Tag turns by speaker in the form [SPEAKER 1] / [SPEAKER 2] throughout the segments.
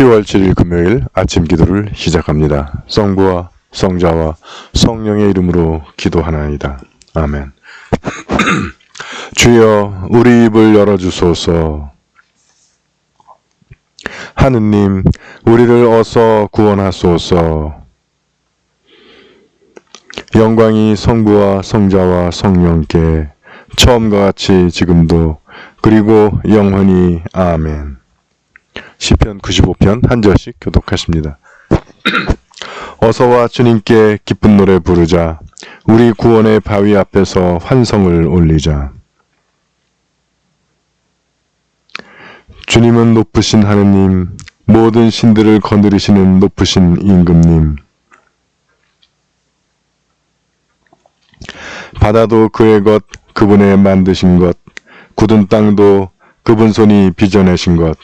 [SPEAKER 1] 10월 7일 금요일 아침 기도를 시작합니다. 성부와 성자와 성령의 이름으로 기도하나이다. 아멘. 주여 우리 입을 열어주소서. 하느님 우리를 어서 구원하소서. 영광이 성부와 성자와 성령께 처음과 같이 지금도 그리고 영원히 아멘. 시편 95편 한 절씩 교독하십니다. 어서와 주님께 기쁜 노래 부르자. 우리 구원의 바위 앞에서 환성을 올리자. 주님은 높으신 하느님, 모든 신들을 거느리시는 높으신 임금님. 바다도 그의 것, 그분의 만드신 것, 굳은 땅도 그분 손이 빚어내신 것.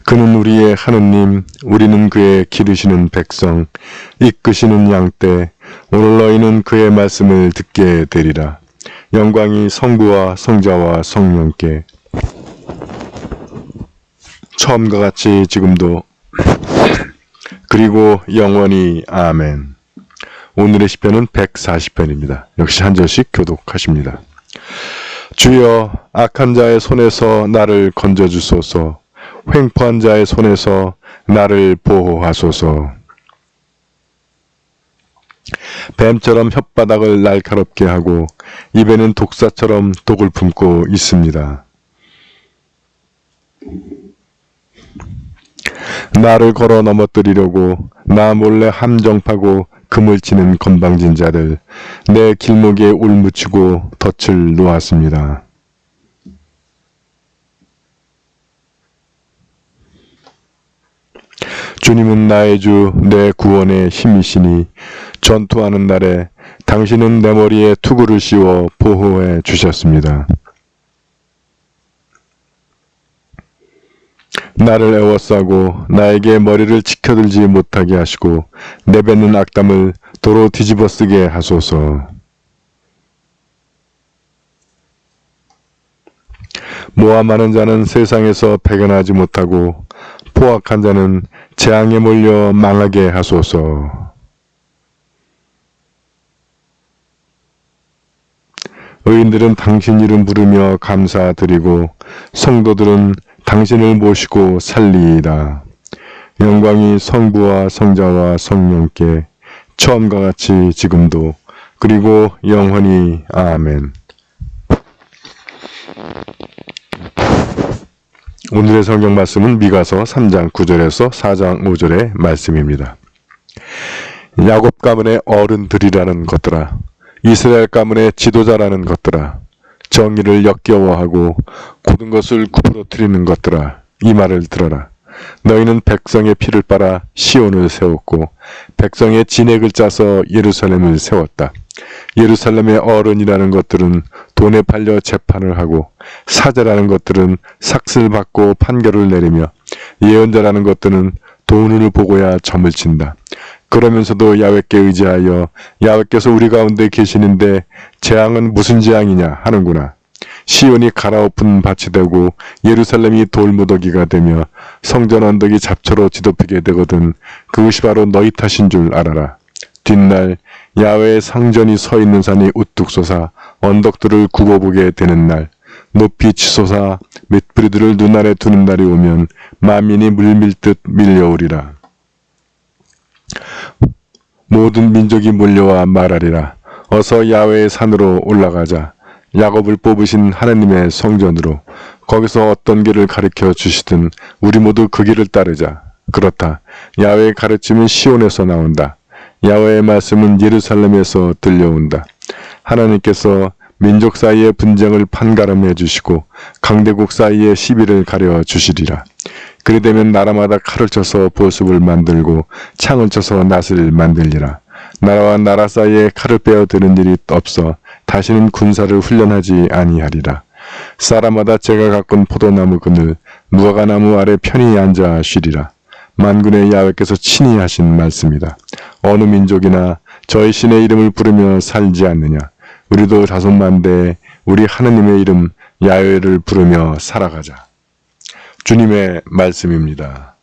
[SPEAKER 1] 그는 우리의 하느님, 우리는 그의 기르시는 백성, 이끄시는 양떼. 오늘 너희는 그의 말씀을 듣게 되리라. 영광이 성부와 성자와 성령께 처음과 같이 지금도 그리고 영원히 아멘. 오늘의 시편은 140편입니다. 역시 한 절씩 교독하십니다. 주여 악한 자의 손에서 나를 건져주소서. 횡포한 자의 손에서 나를 보호하소서. 뱀처럼 혓바닥을 날카롭게 하고 입에는 독사처럼 독을 품고 있습니다. 나를 걸어 넘어뜨리려고 나 몰래 함정 파고 금을 치는 건방진 자들, 내 길목에 울묻히고 덫을 놓았습니다. 주님은 나의 주, 내 구원의 힘이시니 전투하는 날에 당신은 내 머리에 투구를 씌워 보호해 주셨습니다. 나를 애워싸고 나에게 머리를 치켜들지 못하게 하시고 내뱉는 악담을 도로 뒤집어 쓰게 하소서. 모함하는 자는 세상에서 배견하지 못하고 포악한 자는 재앙에 몰려 망하게 하소서. 의인들은 당신 이름 부르며 감사드리고 성도들은 당신을 모시고 살리이다. 영광이 성부와 성자와 성령께 처음과 같이 지금도 그리고 영원히 아멘. 오늘의 성경 말씀은 미가서 3장 9절에서 4장 5절의 말씀입니다. 야곱 가문의 어른들이라는 것들아, 이스라엘 가문의 지도자라는 것들아, 정의를 역겨워하고 고든 것을 구부러뜨리는 것들아, 이 말을 들어라. 너희는 백성의 피를 빨아 시온을 세웠고 백성의 진액을 짜서 예루살렘을 세웠다. 예루살렘의 어른이라는 것들은 돈에 팔려 재판을 하고 사자라는 것들은 삭슬 받고 판결을 내리며 예언자라는 것들은 돈을 보고야 점을 친다. 그러면서도 야훼께 의지하여 야훼께서 우리 가운데 계시는데 재앙은 무슨 재앙이냐 하는구나. 시온이 갈아엎은 밭이 되고 예루살렘이 돌무더기가 되며 성전 언덕이 잡초로 뒤덮이게 되거든 그것이 바로 너희 탓인 줄 알아라. 뒷날 야훼의 성전이 서 있는 산이 우뚝 솟아 언덕들을 굽어보게 되는 날, 높이 치솟아 맷뿌리들을 눈아래 두는 날이 오면 만민이 물밀듯 밀려오리라. 모든 민족이 몰려와 말하리라. 어서 야훼의 산으로 올라가자. 야곱을 뽑으신 하나님의 성전으로. 거기서 어떤 길을 가르쳐 주시든 우리 모두 그 길을 따르자. 그렇다. 야훼의 가르침은 시온에서 나온다. 야훼의 말씀은 예루살렘에서 들려온다. 하나님께서 민족 사이의 분쟁을 판가름해 주시고 강대국 사이의 시비를 가려 주시리라. 그리 되면 나라마다 칼을 쳐서 보습을 만들고 창을 쳐서 낫을 만들리라. 나라와 나라 사이에 칼을 빼어 드는 일이 없어 다시는 군사를 훈련하지 아니하리라. 사람마다 제가 가꾼 포도나무 그늘 무화과나무 아래 편히 앉아 쉬리라. 만군의 야훼께서 친히 하신 말씀이다. 어느 민족이나 저희 신의 이름을 부르며 살지 않느냐. 우리도 자손만대에 우리 하느님의 이름 야훼를 부르며 살아가자. 주님의 말씀입니다.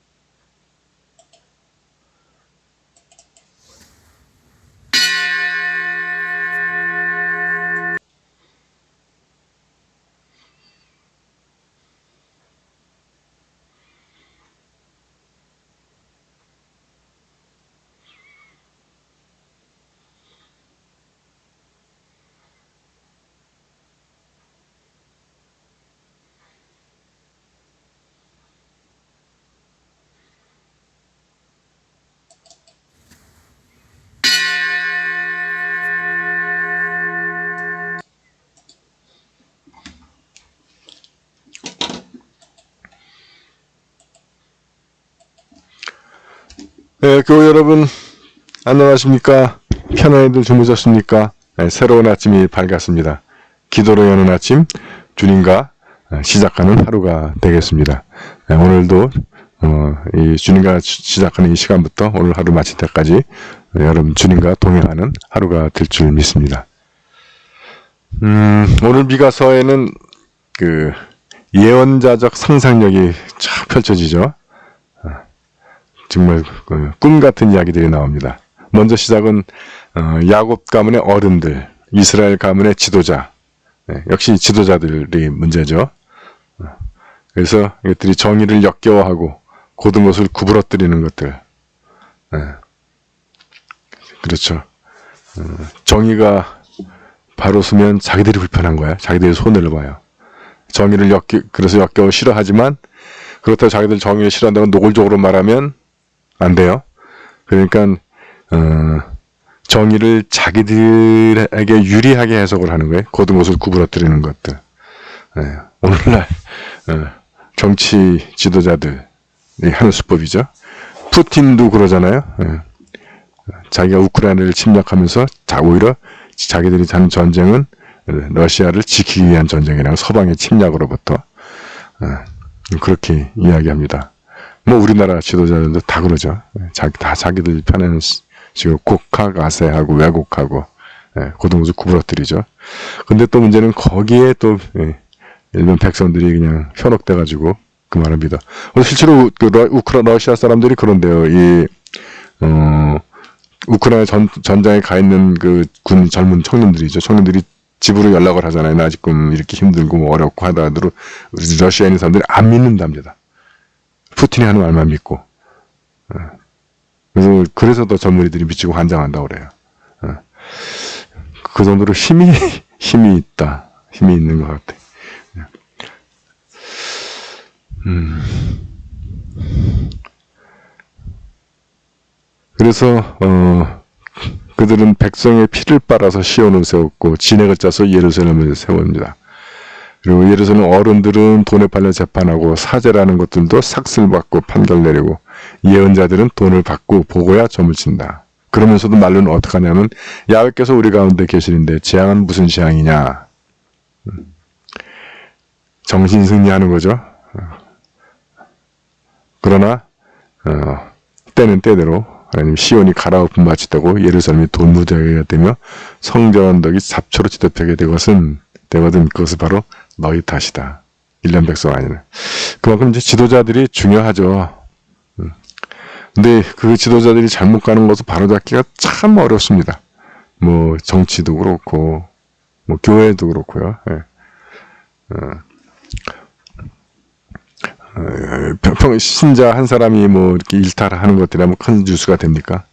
[SPEAKER 1] 네, 교회 여러분 안녕하십니까? 편안히들 주무셨습니까? 네, 새로운 아침이 밝았습니다. 기도로 여는 아침 주님과 시작하는 하루가 되겠습니다. 네, 오늘도 이 주님과 시작하는 이 시간부터 오늘 하루 마칠 때까지 여러분 주님과 동행하는 하루가 될 줄 믿습니다. 오늘 미가서에는 그 예언자적 상상력이 쫙 펼쳐지죠. 정말 꿈 같은 이야기들이 나옵니다. 먼저 시작은 야곱 가문의 어른들, 이스라엘 가문의 지도자, 역시 지도자들이 문제죠. 그래서 이것들이 정의를 역겨워하고 고든 것을 구부러뜨리는 것들. 그렇죠. 정의가 바로 서면 자기들이 불편한 거야. 자기들이 손해를 봐요. 정의를 그래서 역겨워 싫어하지만 그렇다고 자기들 정의를 싫어한다고 노골적으로 말하면 안 돼요. 그러니까 정의를 자기들에게 유리하게 해석을 하는 거예요. 고든 것을 구부러뜨리는 것들. 오늘날 정치 지도자들이 하는 수법이죠. 푸틴도 그러잖아요. 자기가 우크라이나를 침략하면서 오히려 자기들이 하는 전쟁은 러시아를 지키기 위한 전쟁이라고 서방의 침략으로부터 그렇게 이야기합니다. 뭐 우리나라 지도자들도 다 그러죠. 다 자기들 편에는 지금 곡하가세하고 왜곡하고 고든 것을 구부러뜨리죠. 근데 또 문제는 거기에 또 일본 백성들이 그냥 현혹돼가지고 그 말을 믿어. 실제로 러시아 사람들이 그런데요. 이 우크라이나 전장에 가 있는 그 군 젊은 청년들이죠. 청년들이 집으로 연락을 하잖아요. 나 지금 이렇게 힘들고 뭐 어렵고 하다가도 러시아인 사람들이 안 믿는답니다. 푸틴이 하는 말만 믿고. 그래서 더 젊은이들이 미치고 환장한다고 그래요. 그 정도로 힘이 있다. 힘이 있는 것 같아. 그래서 그들은 백성의 피를 빨아서 시온을 세웠고 진액을 짜서 예루살렘을 세웁니다. 그리고 예루살렘 어른들은 돈에 팔려 재판하고 사제라는 것들도 삭슬 받고 판결 내리고 예언자들은 돈을 받고 보고야 점을 친다. 그러면서도 말로는 어떻게 하냐면 야훼께서 우리 가운데 계시는데 재앙은 무슨 재앙이냐. 정신승리하는 거죠. 그러나 때는 때대로 하나님 시온이 갈아엎은 밭이 되고 예루살렘이 돌무더기가 되며 성전덕이 잡초로 지덮게 되거든 그것은 바로 너희 탓이다. 일련 백성 아니라. 그만큼 이제 지도자들이 중요하죠. 근데 그 지도자들이 잘못 가는 것을 바로잡기가 참 어렵습니다. 뭐 정치도 그렇고 뭐 교회도 그렇고요. 신자 한 사람이 뭐 이렇게 일탈하는 것들이라면 큰 뉴스가 됩니까?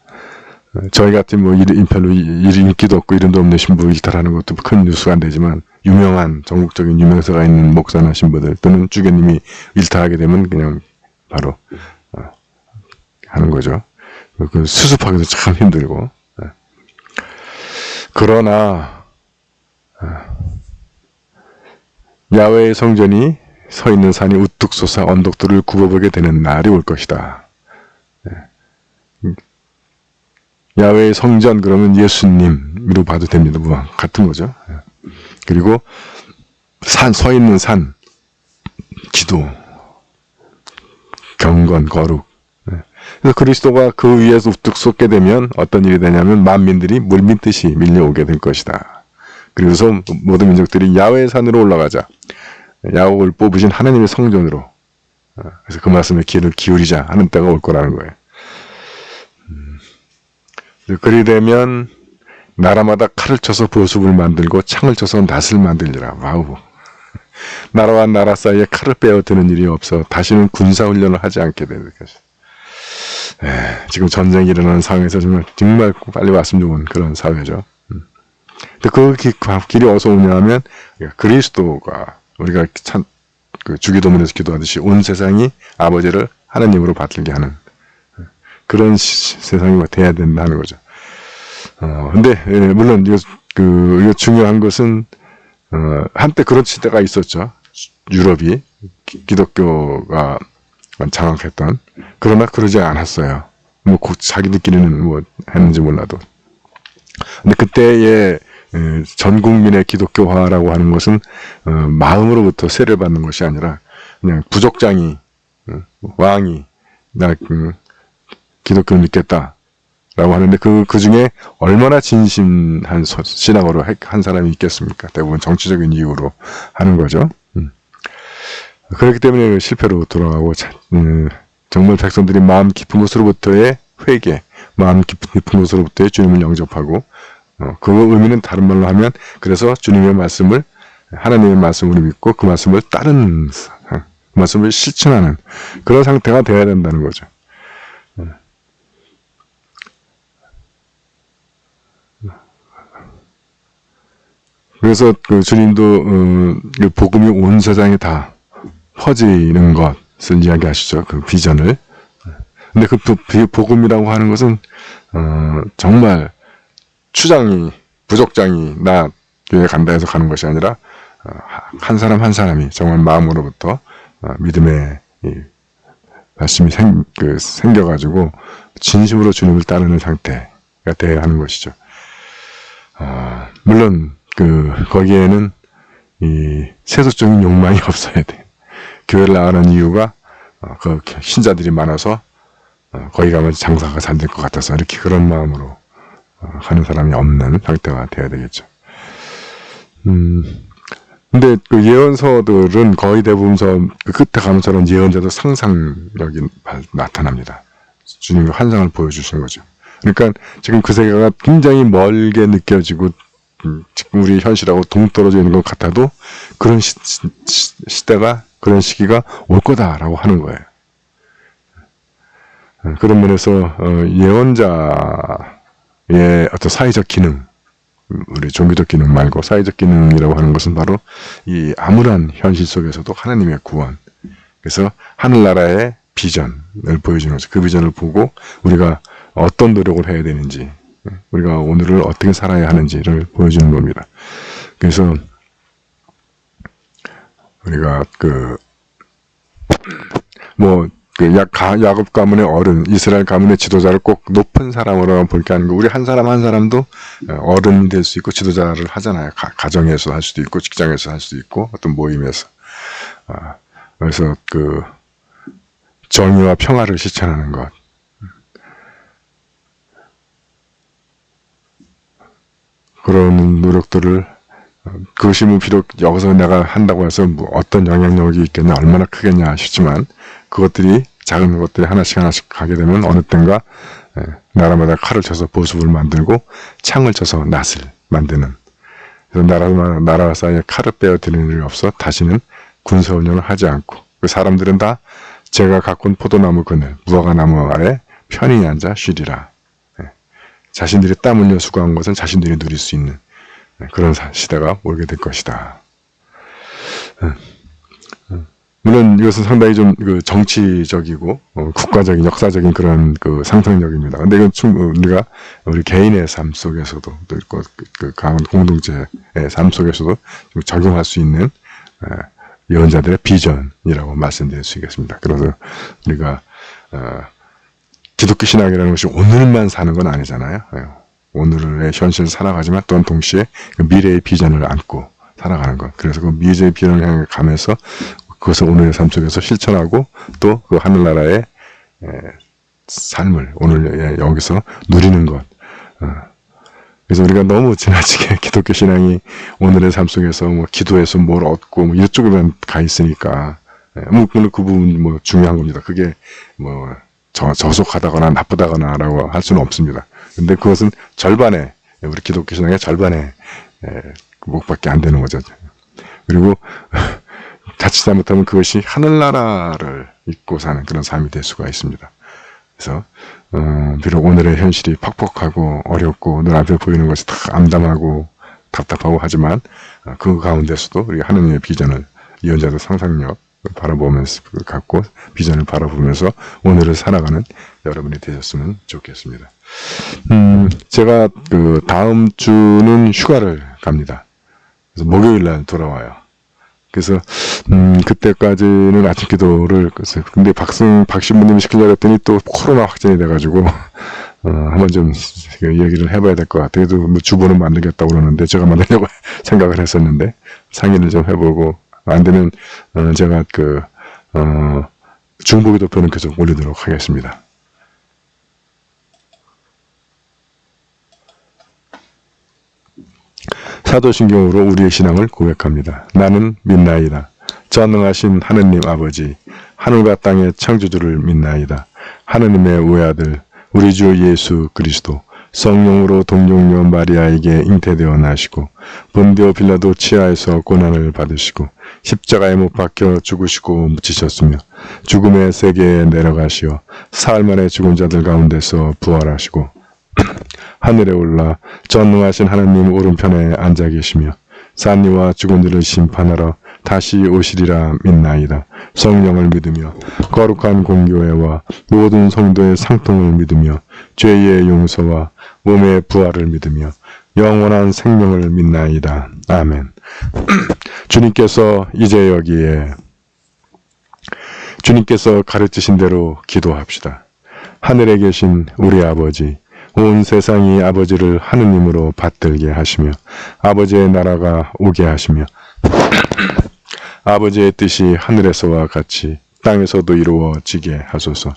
[SPEAKER 1] 저희 같은 뭐 별로 인기도 없고 이름도 없는 신부 일탈하는 것도 큰 뉴스가 안 되지만 유명한 전국적인 유명세가 있는 목사나 신부들 또는 주교님이 일탈하게 되면 그냥 바로 하는 거죠. 그 수습하기도 참 힘들고. 그러나 야훼의 성전이 서 있는 산이 우뚝 솟아 언덕들을 굽어보게 되는 날이 올 것이다. 야훼의 성전 그러면 예수님으로 봐도 됩니다. 뭐 같은 거죠. 그리고 서 있는 산, 기도, 경건, 거룩. 그래서 그리스도가 그 위에서 우뚝 솟게 되면 어떤 일이 되냐면 만민들이 물밀듯이 밀려오게 될 것이다. 그래서 모든 민족들이 야훼의 산으로 올라가자. 야곱을 뽑으신 하나님의 성전으로, 그래서 그 말씀에 귀를 기울이자 하는 때가 올 거라는 거예요. 그리 되면 나라마다 칼을 쳐서 보습을 만들고 창을 쳐서 낫을 만들리라. 와우. 나라와 나라 사이에 칼을 빼어드는 일이 없어 다시는 군사훈련을 하지 않게 되는 것이죠. 지금 전쟁이 일어나는 상황에서 정말 빨리 왔으면 좋은 그런 사회죠. 근데 그 길이 어디서 오냐 하면 그리스도가 우리가 참 그 주기도문에서 기도하듯이 온 세상이 아버지를 하나님으로 받들게 하는 그런 세상이 돼야 된다는 거죠. 근데 물론 이거 중요한 것은 한때 그런 시대가 있었죠. 유럽이 기독교가 장악했던. 그러나 그러지 않았어요. 뭐 자기들끼리는 뭐 했는지 몰라도. 근데 그때의 전 국민의 기독교화라고 하는 것은 마음으로부터 세를 받는 것이 아니라 그냥 부족장이 왕이 나 기독교를 믿겠다 라고 하는데 그 중에 얼마나 진심한 신앙으로 한 사람이 있겠습니까? 대부분 정치적인 이유로 하는 거죠. 그렇기 때문에 실패로 돌아가고 정말 백성들이 마음 깊은 곳으로부터의 회개, 마음 깊은 곳으로부터의 주님을 영접하고 그 의미는 다른 말로 하면 그래서 주님의 말씀을 하나님의 말씀으로 믿고 그 말씀을 따르는 그 말씀을 실천하는 그런 상태가 되어야 된다는 거죠. 그래서 그 주님도 그 복음이 온 세상에 다 퍼지는 것을 이야기하시죠. 그 비전을. 근데 그 복음이라고 하는 것은 정말 추장이 부족장이 나 교회 간다 해서 가는 것이 아니라 한 사람 한 사람이 정말 마음으로부터 믿음의 말씀이 생겨가지고 진심으로 주님을 따르는 상태가 되어야 하는 것이죠. 물론 거기에는 이 세속적인 욕망이 없어야 돼. 교회를 나가는 이유가 그 신자들이 많아서 거기 가면 장사가 잘 될 것 같아서 이렇게 그런 마음으로 하는 사람이 없는 상태가 돼야 되겠죠. 근데 그 예언서들은 거의 대부분 그 끝에 가면 저런 예언자도 상상력이 나타납니다. 주님의 환상을 보여주신 거죠. 그러니까 지금 그 세계가 굉장히 멀게 느껴지고 지금 우리 현실하고 동떨어져 있는 것 같아도 그런 시대가 그런 시기가 올 거다라고 하는 거예요. 그런 면에서 예언자의 어떤 사회적 기능, 우리 종교적 기능 말고 사회적 기능이라고 하는 것은 바로 이 암울한 현실 속에서도 하나님의 구원, 그래서 하늘나라의 비전을 보여주는 거죠. 그 비전을 보고 우리가 어떤 노력을 해야 되는지, 우리가 오늘을 어떻게 살아야 하는지를 보여주는 겁니다. 그래서 우리가 야곱 가문의 어른, 이스라엘 가문의 지도자를 꼭 높은 사람으로 볼 게 아니고 우리 한 사람 한 사람도 어른이 될 수 있고 지도자를 하잖아요. 가정에서 할 수도 있고 직장에서 할 수도 있고 어떤 모임에서. 그래서 정의와 평화를 실천하는 것. 그런 노력들을 그것이 뭐 비록 여기서 내가 한다고 해서 뭐 어떤 영향력이 있겠냐, 얼마나 크겠냐 싶지만 그것들이 작은 것들이 하나씩 가게 되면 어느 땐가 나라마다 칼을 쳐서 보습을 만들고 창을 쳐서 낫을 만드는, 그래서 나라 사이에 칼을 빼어드리는 일이 없어 다시는 군사훈련을 하지 않고 그 사람들은 다 제가 가꾼 포도나무 그늘, 무화과나무 아래 편히 앉아 쉬리라. 자신들이 땀 흘려 수고한 것은 자신들이 누릴 수 있는 그런 시대가 오게 될 것이다. 물론 이것은 상당히 좀 정치적이고 국가적인 역사적인 그런 상상력입니다. 근데 이건 우리가 우리 개인의 삶 속에서도 또 있고 강한 공동체의 삶 속에서도 좀 적용할 수 있는 예언자들의 비전이라고 말씀드릴 수 있겠습니다. 그래서 우리가 기독교 신앙이라는 것이 오늘만 사는 건 아니잖아요. 오늘의 현실을 살아가지만 또한 동시에 그 미래의 비전을 안고 살아가는 것. 그래서 그 미래의 비전을 향해 가면서 그것을 오늘의 삶 속에서 실천하고 또 그 하늘나라의 삶을 오늘 여기서 누리는 것. 그래서 우리가 너무 지나치게 기독교 신앙이 오늘의 삶 속에서 뭐 기도해서 뭘 얻고 뭐 이쪽에만 가 있으니까, 물론 그 부분 뭐 중요한 겁니다. 그게 뭐 저속하다거나 나쁘다거나라고 할 수는 없습니다. 근데 그것은 절반의, 우리 기독교 신앙의 절반의 그것밖에 안 되는 거죠. 그리고 자칫 잘못하면 그것이 하늘나라를 잊고 사는 그런 삶이 될 수가 있습니다. 그래서 비록 오늘의 현실이 퍽퍽하고 어렵고 눈앞에 보이는 것이 다 암담하고 답답하고 하지만 그 가운데서도 우리가 하느님의 비전을, 예언자의 상상력 바라보면서 갖고 비전을 바라보면서 오늘을 살아가는 여러분이 되셨으면 좋겠습니다. 제가 그 다음 주는 휴가를 갑니다. 그래서 목요일 날 돌아와요. 그래서 그때까지는 아침 기도를, 근데 박신부님이 시키려고 했더니 또 코로나 확진이 돼가지고 한번 좀 얘기를 해봐야 될 것 같아요. 그래도 뭐 주보는 만들겠다고 그러는데 제가 만들려고 생각을 했었는데 상의를 좀 해보고, 안 되면 제가 중보기도표는 계속 올리도록 하겠습니다. 사도신경으로 우리의 신앙을 고백합니다. 나는 믿나이다. 전능하신 하느님 아버지, 하늘과 땅의 창조주를 믿나이다. 하느님의 외아들 우리 주 예수 그리스도 성령으로 동정녀 마리아에게 잉태되어 나시고 본디오 빌라도 치하에서 고난을 받으시고 십자가에 못 박혀 죽으시고 묻히셨으며 죽음의 세계에 내려가시어 사흘 만에 죽은 자들 가운데서 부활하시고 하늘에 올라 전능하신 하나님 오른편에 앉아 계시며 산이와 죽은 자를 심판하러 다시 오시리라 믿나이다. 성령을 믿으며 거룩한 공교회와 모든 성도의 상통을 믿으며 죄의 용서와 몸의 부활을 믿으며 영원한 생명을 믿나이다. 아멘. 주님께서 이제 여기에 주님께서 가르치신 대로 기도합시다. 하늘에 계신 우리 아버지, 온 세상이 아버지를 하느님으로 받들게 하시며 아버지의 나라가 오게 하시며 아버지의 뜻이 하늘에서와 같이 땅에서도 이루어지게 하소서.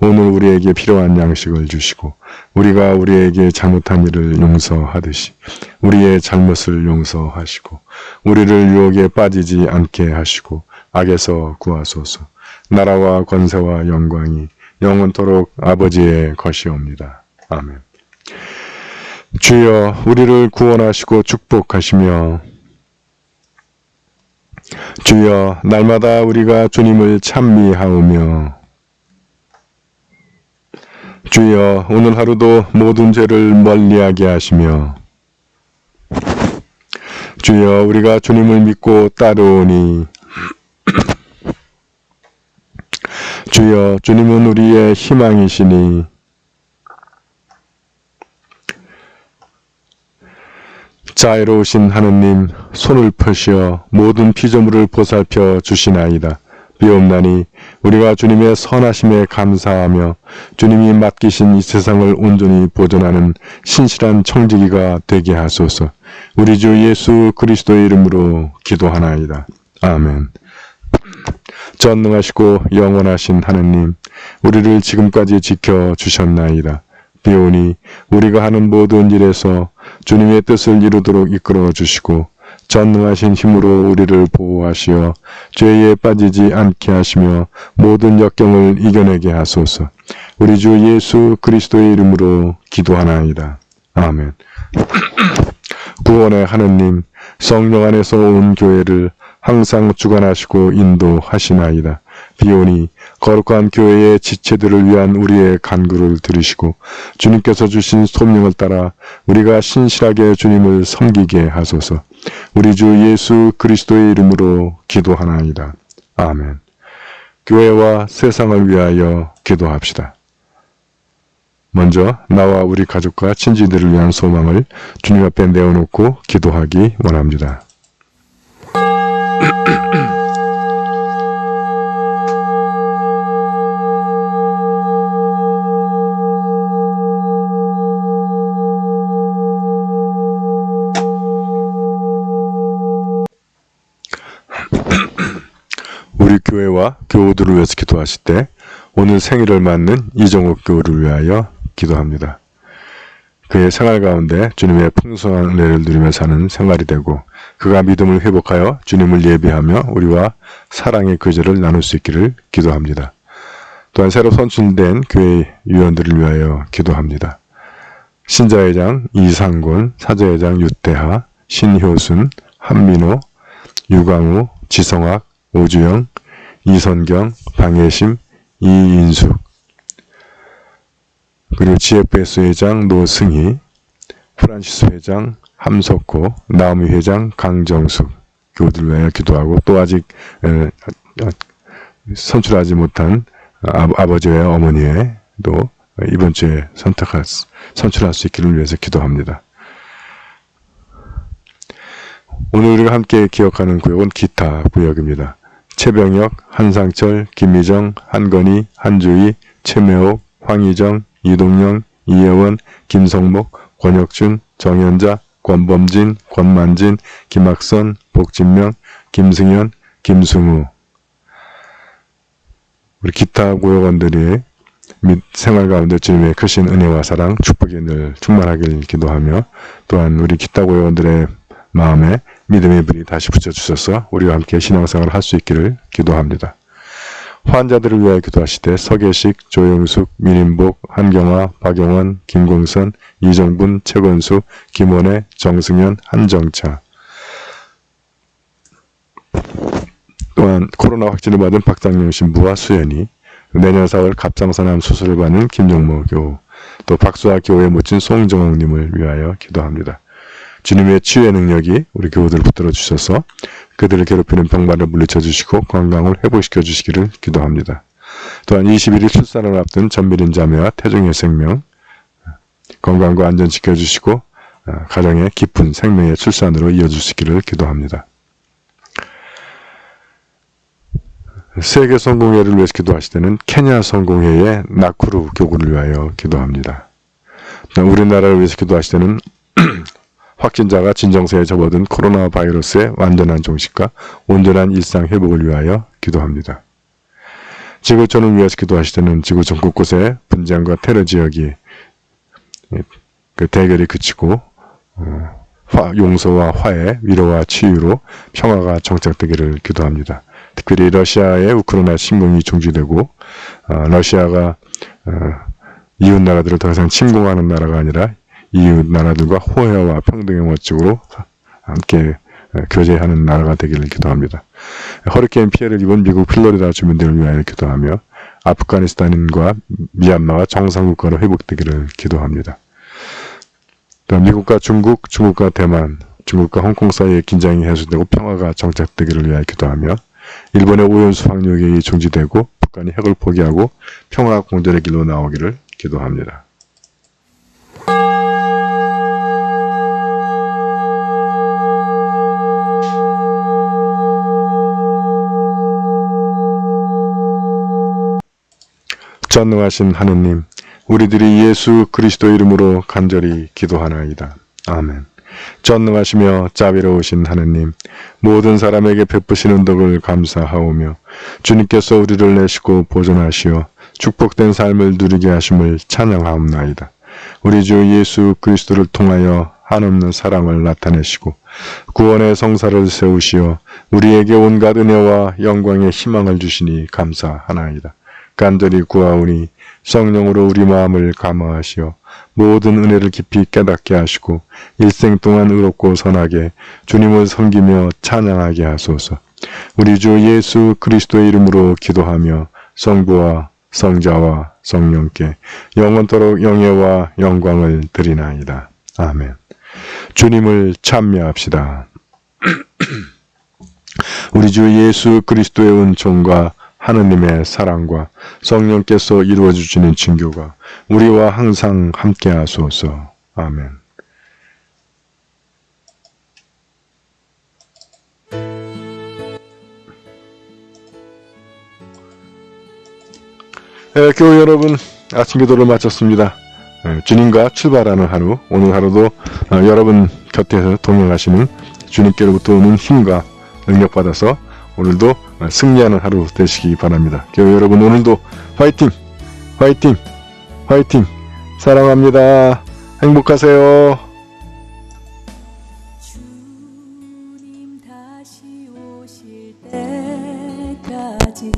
[SPEAKER 1] 오늘 우리에게 필요한 양식을 주시고 우리가 우리에게 잘못한 일을 용서하듯이 우리의 잘못을 용서하시고 우리를 유혹에 빠지지 않게 하시고 악에서 구하소서. 나라와 권세와 영광이 영원토록 아버지의 것이옵니다. 아멘. 주여 우리를 구원하시고 축복하시며 주여 날마다 우리가 주님을 찬미하오며 주여 오늘 하루도 모든 죄를 멀리하게 하시며 주여 우리가 주님을 믿고 따르오니 주여 주님은 우리의 희망이시니 자애로우신 하느님 손을 펴시어 모든 피조물을 보살펴 주시나이다. 비옵나니 우리가 주님의 선하심에 감사하며 주님이 맡기신 이 세상을 온전히 보존하는 신실한 청지기가 되게 하소서. 우리 주 예수 그리스도의 이름으로 기도하나이다. 아멘. 전능하시고 영원하신 하느님, 우리를 지금까지 지켜주셨나이다. 비오니 우리가 하는 모든 일에서 주님의 뜻을 이루도록 이끌어 주시고 전능하신 힘으로 우리를 보호하시어 죄에 빠지지 않게 하시며 모든 역경을 이겨내게 하소서. 우리 주 예수 그리스도의 이름으로 기도하나이다. 아멘. 구원의 하느님, 성령 안에서 온 교회를 항상 주관하시고 인도하시나이다. 비오니 거룩한 교회의 지체들을 위한 우리의 간구를 들으시고 주님께서 주신 소명을 따라 우리가 신실하게 주님을 섬기게 하소서. 우리 주 예수 그리스도의 이름으로 기도하나이다. 아멘. 교회와 세상을 위하여 기도합시다. 먼저 나와 우리 가족과 친지들을 위한 소망을 주님 앞에 내어놓고 기도하기 원합니다. 우리 교회와 교우들을 위해서 기도하실 때 오늘 생일을 맞는 이정옥 교우를 위하여 기도합니다. 그의 생활 가운데 주님의 풍성한 은혜를 누리며 사는 생활이 되고 그가 믿음을 회복하여 주님을 예비하며 우리와 사랑의 교제를 나눌 수 있기를 기도합니다. 또한 새로 선출된 교회 위원들을 위하여 기도합니다. 신자회장 이상곤, 사제회장 유태하, 신효순, 한민호, 유광우, 지성학, 오주영, 이선경, 방혜심, 이인숙, 그리고 GFS 회장 노승희, 프란시스 회장 함석호, 나오미 회장 강정숙 교우들 위하여 기도하고 또 아직 선출하지 못한 아버지와 어머니의 또 이번 주에 선출할 수 있기를 위해서 기도합니다. 오늘 우리가 함께 기억하는 구역은 기타 구역입니다. 최병혁, 한상철, 김미정, 한건희, 한주희, 최매옥, 황희정, 이동영, 이혜원, 김성목, 권혁준, 정현자, 권범진, 권만진, 김학선, 복진명, 김승현, 김승우. 우리 기타 구역원들이 생활 가운데 주님의 크신 은혜와 사랑, 축복이 늘 충만하길 기도하며 또한 우리 기타 구역원들의 마음에 믿음의 불이 다시 붙여주셔서 우리와 함께 신앙생활을 할 수 있기를 기도합니다. 환자들을 위하여 기도하시되 서계식, 조영숙, 민인복, 한경화, 박영원, 김공선, 이정분, 최건수, 김원혜, 정승현, 한정차. 또한 코로나 확진을 받은 박장영 신부와 수연이, 내년 4월 갑상선암 수술을 받는 김종모 교우, 또 박수아 교우에 묻힌 송정옥님을 위하여 기도합니다. 주님의 치유의 능력이 우리 교우들을 붙들어 주셔서 그들을 괴롭히는 병마를 물리쳐 주시고 건강을 회복시켜 주시기를 기도합니다. 또한 21일 출산을 앞둔 전미린 자매와 태중의 생명 건강과 안전 지켜주시고 가정의 깊은 생명의 출산으로 이어주시기를 기도합니다. 세계 성공회를 위해서 기도하실 때는 케냐 성공회의 나쿠루 교구를 위하여 기도합니다. 우리나라를 위해서 기도하실 때는 확진자가 진정세에 접어든 코로나 바이러스의 완전한 종식과 온전한 일상 회복을 위하여 기도합니다. 지구촌을 위해서 기도하실 때는 지구촌 곳곳에 분쟁과 테러 지역이 그 대결이 그치고 용서와 화해, 위로와 치유로 평화가 정착되기를 기도합니다. 특별히 러시아의 우크라이나 침공이 중지되고 러시아가 이웃 나라들을 더 이상 침공하는 나라가 아니라 이웃 나라들과 호혜와 평등의 원칙으로 함께 교제하는 나라가 되기를 기도합니다. 허리케인 피해를 입은 미국 플로리다 주민들을 위하여 기도하며 아프가니스탄과 미얀마가 정상국가로 회복되기를 기도합니다. 또 미국과 중국, 중국과 대만, 중국과 홍콩 사이의 긴장이 해소되고 평화가 정착되기를 위하여 기도하며 일본의 오염수 방류객이 중지되고 북한이 핵을 포기하고 평화 공존의 길로 나오기를 기도합니다. 전능하신 하느님, 우리들이 예수 그리스도 이름으로 간절히 기도하나이다. 아멘. 전능하시며 자비로우신 하느님, 모든 사람에게 베푸시는 덕을 감사하오며 주님께서 우리를 내시고 보존하시어 축복된 삶을 누리게 하심을 찬양하옵나이다. 우리 주 예수 그리스도를 통하여 한없는 사랑을 나타내시고 구원의 성사를 세우시어 우리에게 온갖 은혜와 영광의 희망을 주시니 감사하나이다. 간절히 구하오니 성령으로 우리 마음을 감화하시어 모든 은혜를 깊이 깨닫게 하시고 일생 동안 의롭고 선하게 주님을 섬기며 찬양하게 하소서. 우리 주 예수 그리스도의 이름으로 기도하며 성부와 성자와 성령께 영원토록 영예와 영광을 드리나이다. 아멘. 주님을 찬미합시다. 우리 주 예수 그리스도의 은총과 하느님의 사랑과 성령께서 이루어 주시는 친교가 우리와 항상 함께 하소서. 아멘. 교회 여러분, 아침 기도를 마쳤습니다. 주님과 출발하는 하루, 오늘 하루도 여러분 곁에서 동행하시는 주님께로부터 오는 힘과 능력 받아서 오늘도 승리하는 하루 되시기 바랍니다. 교회 여러분, 오늘도 화이팅! 화이팅! 화이팅! 사랑합니다. 행복하세요.
[SPEAKER 2] 주님 다시 오실 때까지